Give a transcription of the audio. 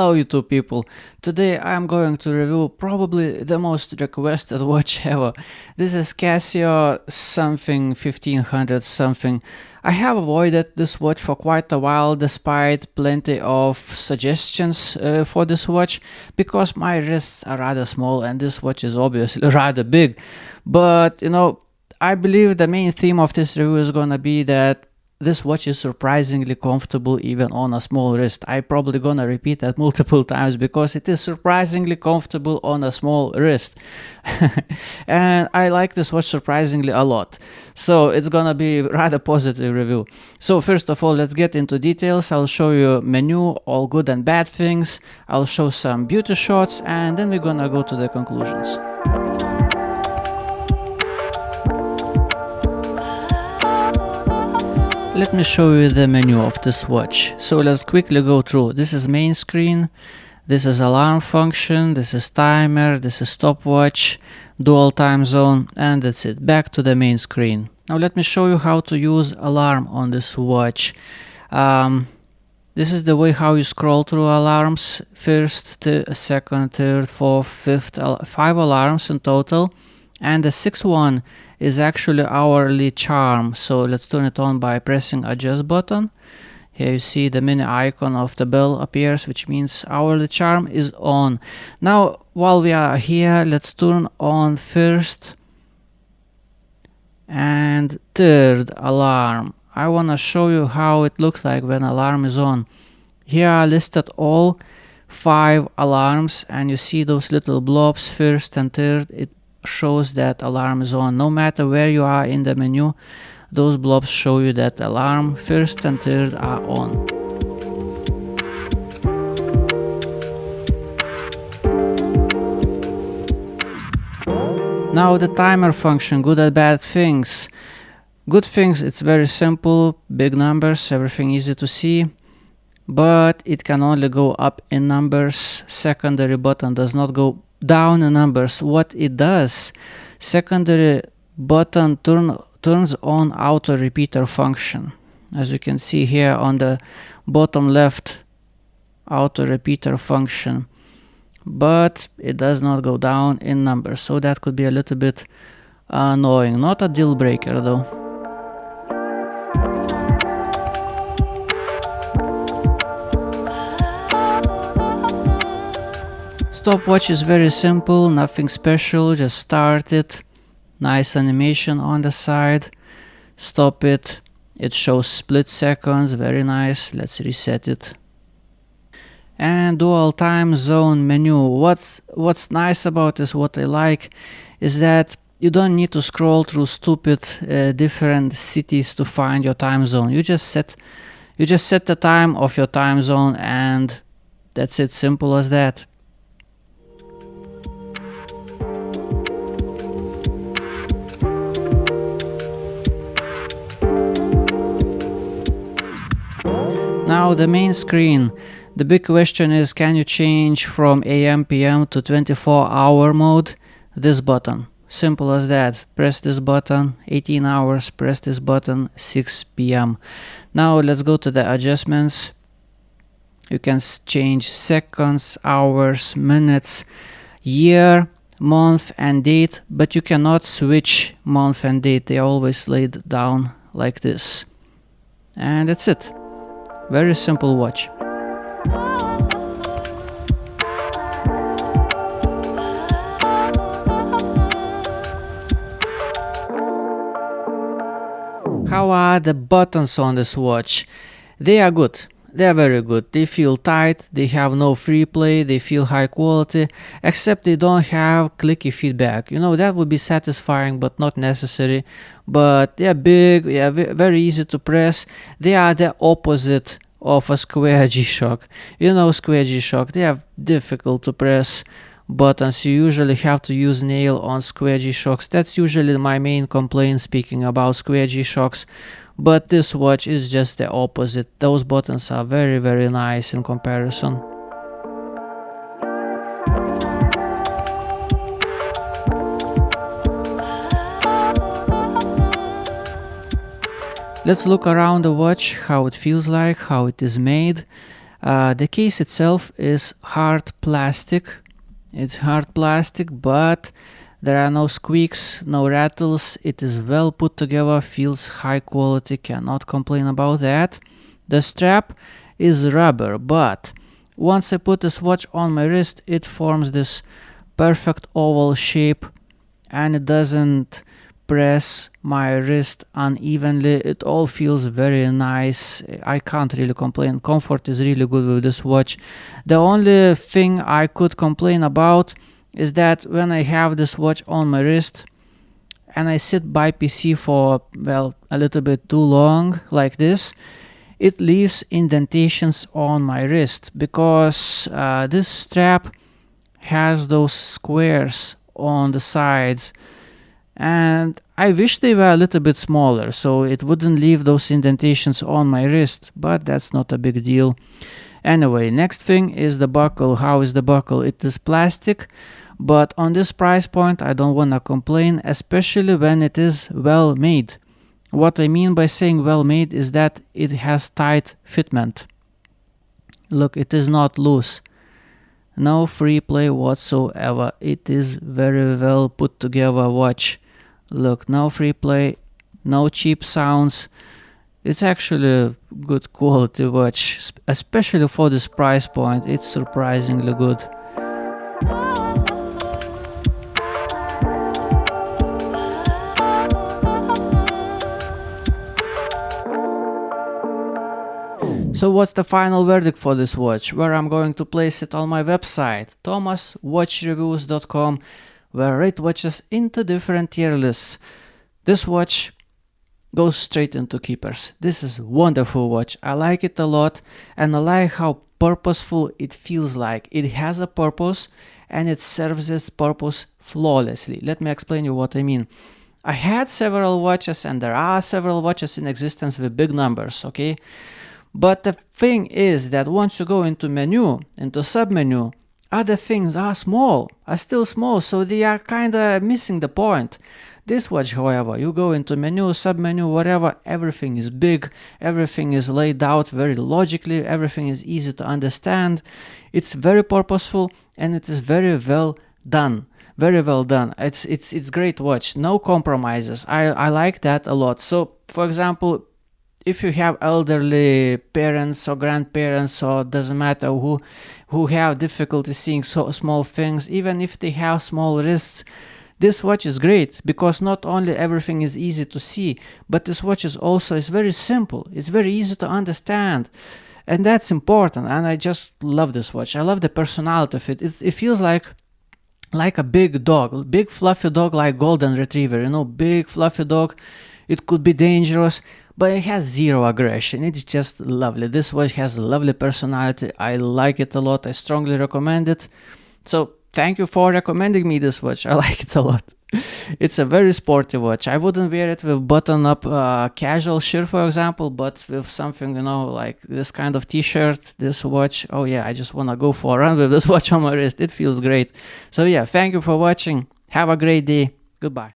Hello YouTube people, today I'm going to review probably the most requested watch ever. This is Casio something 1500 something. I have avoided this watch for quite a while despite plenty of suggestions for this watch because my wrists are rather small and this watch is obviously rather big. But you know, I believe the main theme of this review is gonna be that this watch is surprisingly comfortable even on a small wrist. I'm probably gonna repeat that multiple times because it is surprisingly comfortable on a small wrist. And I like this watch surprisingly a lot. So it's gonna be rather positive review. So first of all, let's get into details. I'll show you menu, all good and bad things. I'll show some beauty shots and then we're gonna go to the conclusions. Let me show you the menu of this watch. So let's quickly go through. This is main screen, this is alarm function, this is timer, this is stopwatch, dual time zone, and that's it. Back to the main screen. Now let me show you how to use alarm on this watch. This is the way how you scroll through alarms. First, second, third, fourth, fifth, 5 alarms in total. And the sixth one is actually hourly charm. So let's turn it on by pressing adjust button. Here you see the mini icon of the bell appears, which means hourly charm is on. Now while we are here, let's turn on first and third alarm. I want to show you how it looks like when alarm is on. Here are listed all 5 alarms and you see those little blobs, first and third. It shows that alarm is on. No matter where you are in the menu, those blobs show you that alarm first and third are on. Now the timer function, good and bad things. Good things, it's very simple, big numbers, everything easy to see, but it can only go up in numbers. Secondary button does not go down in numbers. What it does, secondary button turns on auto repeater function. As you can see here on the bottom left, auto repeater function, but it does not go down in numbers, so that could be a little bit annoying. Not a deal breaker though. Stopwatch is very simple, nothing special, just start it, nice animation on the side, stop it, it shows split seconds, very nice, let's reset it. And dual time zone menu. What's nice about this, what I like, is that you don't need to scroll through stupid different cities to find your time zone. You just set the time of your time zone and that's it, simple as that. Now the main screen. The big question is, can you change from AM PM to 24-hour mode? This button. Simple as that. Press this button, 18 hours, press this button, 6 PM. Now let's go to the adjustments. You can change seconds, hours, minutes, year, month and date, but you cannot switch month and date. They are always laid down like this. And that's it. Very simple watch. How are the buttons on this watch? They are good. They are very good. They feel tight, they have no free play, they feel high quality, except they don't have clicky feedback. You know, that would be satisfying but not necessary. But they are big, they are very easy to press. They are the opposite of a square G-Shock. You know, square G-Shock, they are difficult to press buttons. You usually have to use nail on square G-Shocks. That's usually my main complaint speaking about square G-Shocks. But this watch is just the opposite. Those buttons are very, very nice in comparison. Let's look around the watch, how it feels like, how it is made. The case itself is hard plastic. It's hard plastic, but there are no squeaks, no rattles. It is well put together, feels high quality, cannot complain about that. The strap is rubber, but once I put this watch on my wrist, it forms this perfect oval shape and it doesn't press my wrist unevenly. It all feels very nice. I can't really complain. Comfort is really good with this watch. The only thing I could complain about is that when I have this watch on my wrist and I sit by PC for, well, a little bit too long like this, it leaves indentations on my wrist because this strap has those squares on the sides, and I wish they were a little bit smaller so it wouldn't leave those indentations on my wrist, but that's not a big deal. Anyway, next thing is the buckle. How is the buckle? It is plastic, but on this price point I don't want to complain, especially when it is well made. What I mean by saying well made is that it has tight fitment. Look, it is not loose. No free play whatsoever. It is very well put together watch. Look, no free play, no cheap sounds. It's actually a good quality watch, especially for this price point. It's surprisingly good. So what's the final verdict for this watch? Where I'm going to place it on my website, thomaswatchreviews.com, where I rate watches into different tier lists. This watch goes straight into keepers. This is a wonderful watch. I like it a lot, and I like how purposeful it feels like. It has a purpose and it serves its purpose flawlessly. Let me explain you what I mean. I had several watches, and there are several watches in existence with big numbers, okay? But the thing is that once you go into menu, into submenu, other things are still small, so they are kinda missing the point. This watch, however, you go into menu, submenu, whatever, everything is big, everything is laid out very logically, everything is easy to understand. It's very purposeful and it is very well done. Very well done. It's great watch, no compromises. I like that a lot. So, for example, if you have elderly parents or grandparents, or doesn't matter who have difficulty seeing so small things, even if they have small wrists, this watch is great because not only everything is easy to see, but this watch is very simple. It's very easy to understand, and that's important. And I just love this watch. I love the personality of it. It feels like a big dog, big fluffy dog, like golden retriever. You know, big fluffy dog. It could be dangerous, but it has zero aggression. It's just lovely. This watch has a lovely personality. I like it a lot. I strongly recommend it. So thank you for recommending me this watch. I like it a lot. It's a very sporty watch. I wouldn't wear it with button-up casual shirt, for example, but with something, you know, like this kind of t-shirt, this watch. Oh yeah, I just want to go for a run with this watch on my wrist. It feels great. So yeah, thank you for watching. Have a great day. Goodbye.